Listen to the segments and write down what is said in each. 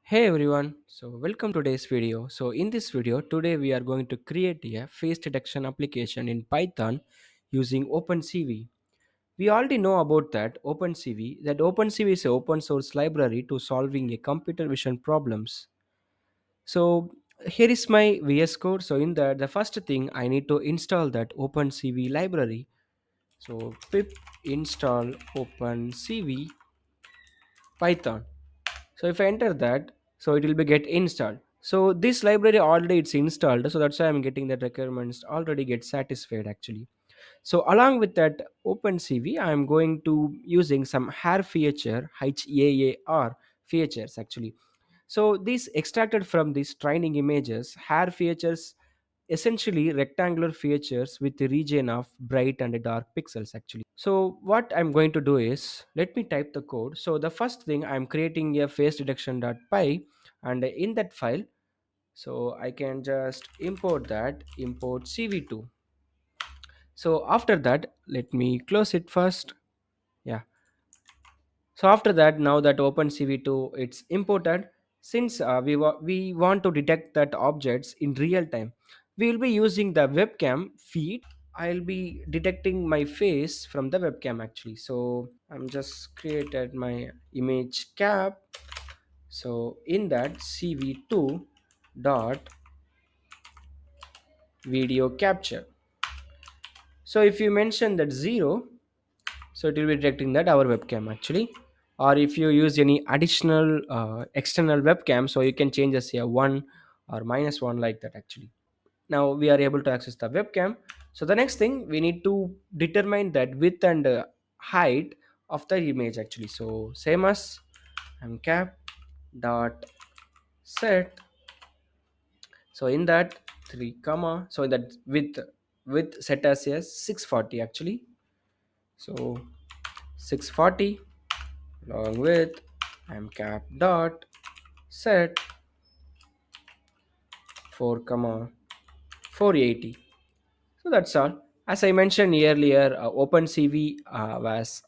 Hey everyone, so welcome to today's video. So in this video today we are going to create a face detection application in Python using OpenCV. We already know about that OpenCV is an open source library to solving a computer vision problems. So here is my VS Code. So in that the first thing I need to install that OpenCV library. So pip install OpenCV Python. So if I enter that, so it will be get installed. So this library already it's installed, so that's why I'm getting that requirements already get satisfied actually. So along with that OpenCV, I'm going to using some Haar feature, HAAR features actually. So these extracted from these training images, Haar features essentially rectangular features with the region of bright and dark pixels actually. So what I'm going to do is let me type the code. So the first thing I'm creating a face detection.py, and in that file, so I can just import cv2. So after that, let me close it first. Yeah. So after that, now that OpenCV2 it's imported, since we want to detect that objects in real time, we will be using the webcam feed. I'll be detecting my face from the webcam actually. So I'm just created my image cap. So in that cv2 dot video capture. So if you mention that 0, so it will be detecting that our webcam actually. Or if you use any additional external webcam, so you can change as a 1 or -1 like that actually. Now we are able to access the webcam. So the next thing we need to determine that width and height of the image actually. So same as mcap dot set. So in that 3 comma, so in that width set as a 640 actually. So 640 along with mcap dot set 4 comma 480. So that's all. As I mentioned earlier, OpenCV was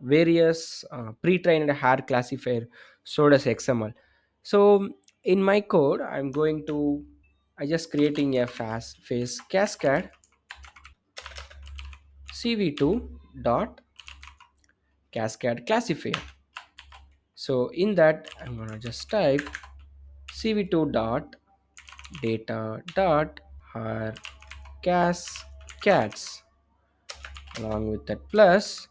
various pre-trained Haar classifier stored as XML. So in my code, I just creating a fast face cascade cv2 dot cascade classifier. So in that, I'm gonna just type cv2 dot data dot Haar cascades along with that plus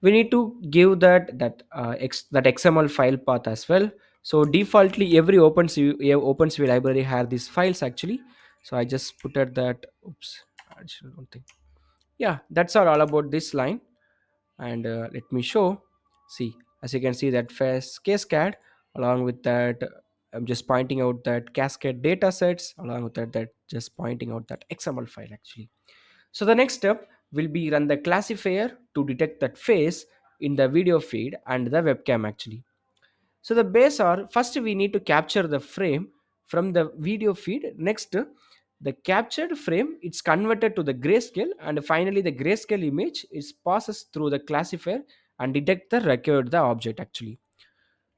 we need to give that xml file path as well. So defaultly every OpenCV library have these files actually. So I just put at that. Oops, additional one thing. Yeah, that's all about this line. And let me show. See, as you can see that face cascade along with that. I'm just pointing out that cascade data sets along with that just pointing out that xml file actually. So the next step will be run the classifier to detect that face in the video feed and the webcam actually. So the base are first we need to capture the frame from the video feed. Next, the captured frame it's converted to the grayscale, and finally the grayscale image is passes through the classifier and detect the record the object actually.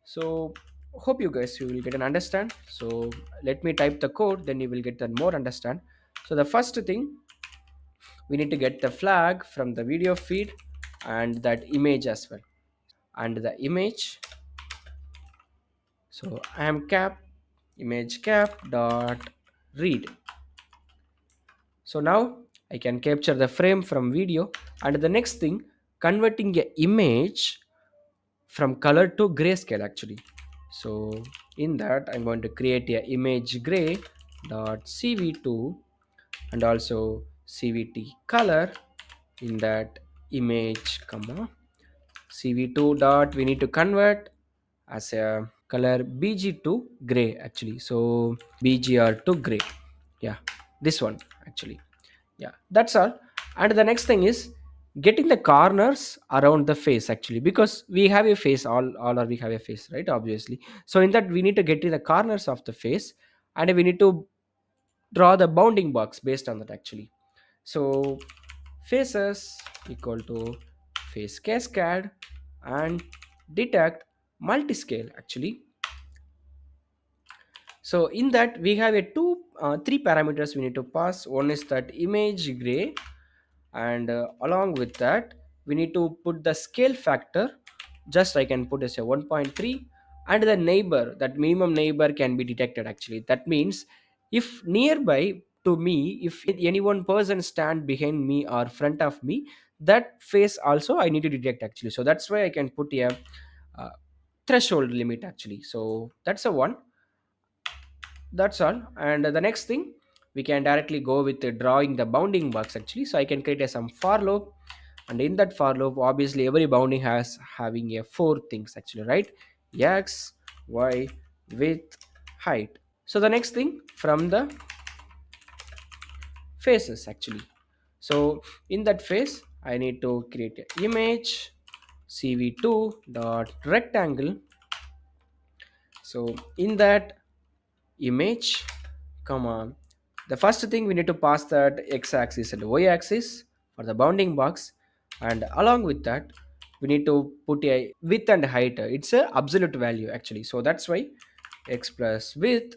So hope you will get an understand. So let me type the code, then you will get that more understand. So the first thing we need to get the flag from the video feed and that image as well, and the image. So I am cap image cap dot read. So now I can capture the frame from video, and the next thing converting a image from color to grayscale actually. So in that I'm going to create a image gray dot cv2 and also cvt color. In that image comma cv2 dot we need to convert as a color bg to gray actually. So bgr to gray. Yeah, this one actually. Yeah, that's all. And the next thing is getting the corners around the face actually, because we have a face, all or we have a face, right? Obviously. So in that we need to get to the corners of the face, and we need to draw the bounding box based on that actually. So faces equal to face cascade and detect multiscale actually. So in that we have a three parameters we need to pass. One is that image gray, and along with that we need to put the scale factor. Just I can put as a 1.3, and the neighbor, that minimum neighbor can be detected actually. That means if nearby to me, if any one person stand behind me or front of me, that face also I need to detect actually. So that's why I can put a uh, threshold limit actually. So that's a one. That's all. And the next thing, we can directly go with drawing the bounding box actually. So I can create a some for loop, and in that for loop obviously every bounding has having a four things actually, right? X, y, width, height. So the next thing, from the faces actually. So in that face I need to create an image cv2 dot rectangle. So in that image, comma, the first thing we need to pass that x-axis and y-axis for the bounding box, and along with that we need to put a width and height. It's a absolute value actually, so that's why x plus width,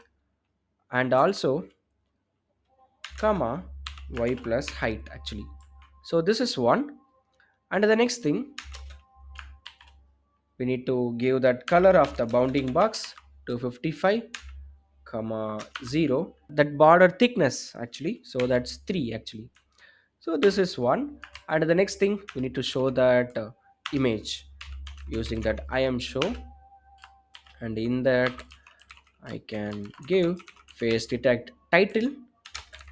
and also comma y plus height actually. So this is one. And the next thing, we need to give that color of the bounding box 255 comma 0, that border thickness actually, so that's 3 actually. So this is one. And the next thing, we need to show that image using that I am show, and in that I can give face detect title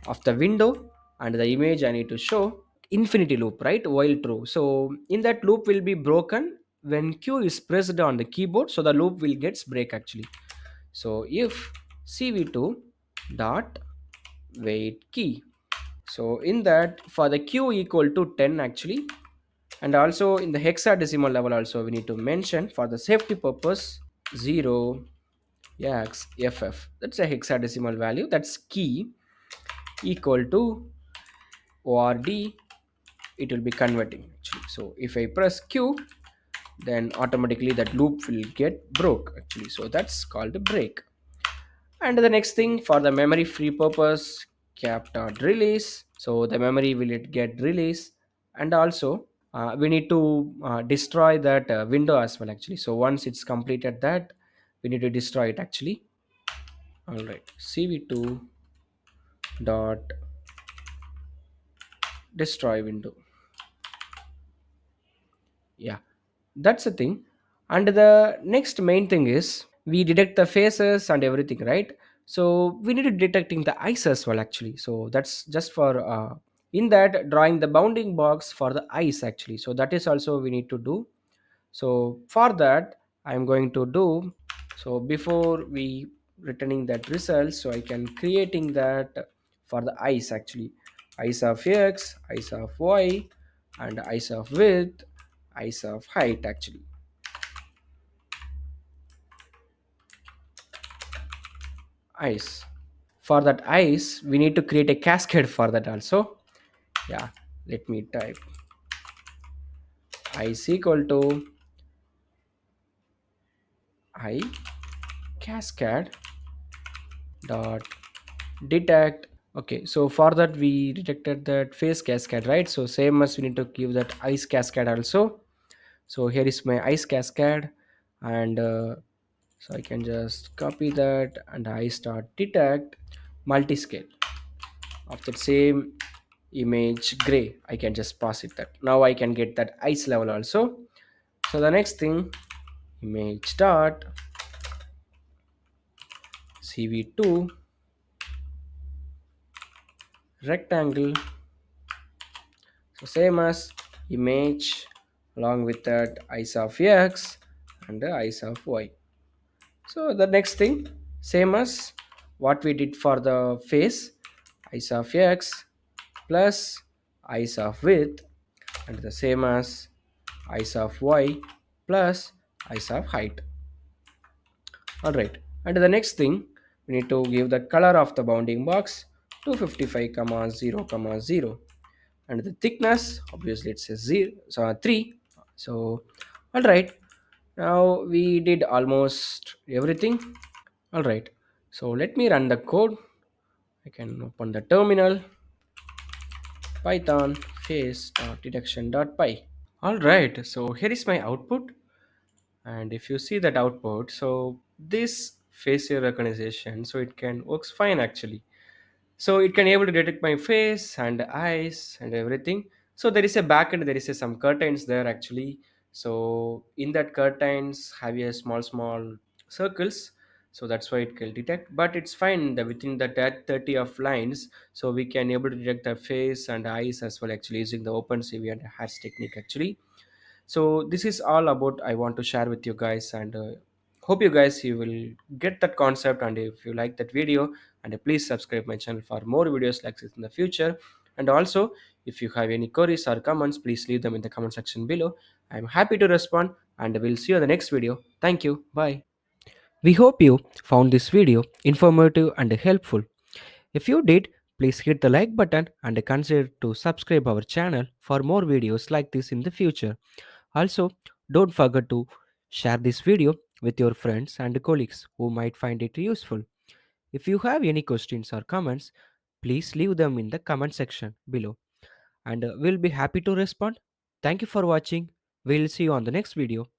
of the window, and the image I need to show infinity loop, right, while true. So in that loop will be broken when q is pressed on the keyboard, so the loop will gets break actually. So if cv2 dot wait key. So in that, for the q equal to 10 actually, and also in the hexadecimal level also we need to mention for the safety purpose 0 x ff. That's a hexadecimal value. That's key equal to ord. It will be converting actually. So if I press q, then automatically that loop will get broke actually. So that's called a break. And the next thing, for the memory free purpose, cap dot release. So the memory will it get release, and also we need to destroy that window as well actually. So once it's completed that, we need to destroy it actually. All right, cv2 dot destroy window. Yeah, that's the thing. And the next main thing is we detect the faces and everything, right? So we need to detecting the eyes as well actually. So that's just for in that drawing the bounding box for the eyes actually. So that is also we need to do. So for that I'm going to do, so before we returning that result, so I can creating that for the eyes actually. Eyes of x, eyes of y, and eyes of width, eyes of height actually. Eyes, for that eyes we need to create a cascade for that also. Yeah, let me type eyes equal to I cascade dot detect. Okay, so for that we detected that face cascade, right? So same as we need to give that ice cascade also. So here is my ice cascade, and so I can just copy that, and I start detect multi-scale of that same image gray. I can just pass it that. Now I can get that ice level also. So the next thing, image dot cv2 rectangle. So same as image, along with that eyes of x and the eyes of y. So the next thing, same as what we did for the face, eyes of x plus eyes of width, and the same as eyes of y plus eyes of height. All right, and the next thing, we need to give the color of the bounding box 255 comma 0 comma 0, and the thickness obviously it's a 0, so 3. So all right, now we did almost everything. All right, So let me run the code. I can open the terminal, python face.deduction.py. All right, so here is my output. And if you see that output, so this facial recognition, so it can works fine actually. So it can able to detect my face and eyes and everything. So there is a backend, there is some curtains there actually. So in that curtains have a small circles, so that's why it can detect, but it's fine that within that 30 of lines, so we can able to detect the face and eyes as well actually using the OpenCV and Hash technique actually. So this is all about I want to share with you guys, and hope you guys you will get that concept. And if you like that video, and please subscribe my channel for more videos like this in the future. And also, if you have any queries or comments, please leave them in the comment section below. I'm happy to respond, and we'll see you in the next video. Thank you. Bye. We hope you found this video informative and helpful. If you did, please hit the like button and consider to subscribe our channel for more videos like this in the future. Also, don't forget to share this video with your friends and colleagues who might find it useful. If you have any questions or comments, please leave them in the comment section below, and we'll be happy to respond. Thank you for watching. We'll see you on the next video.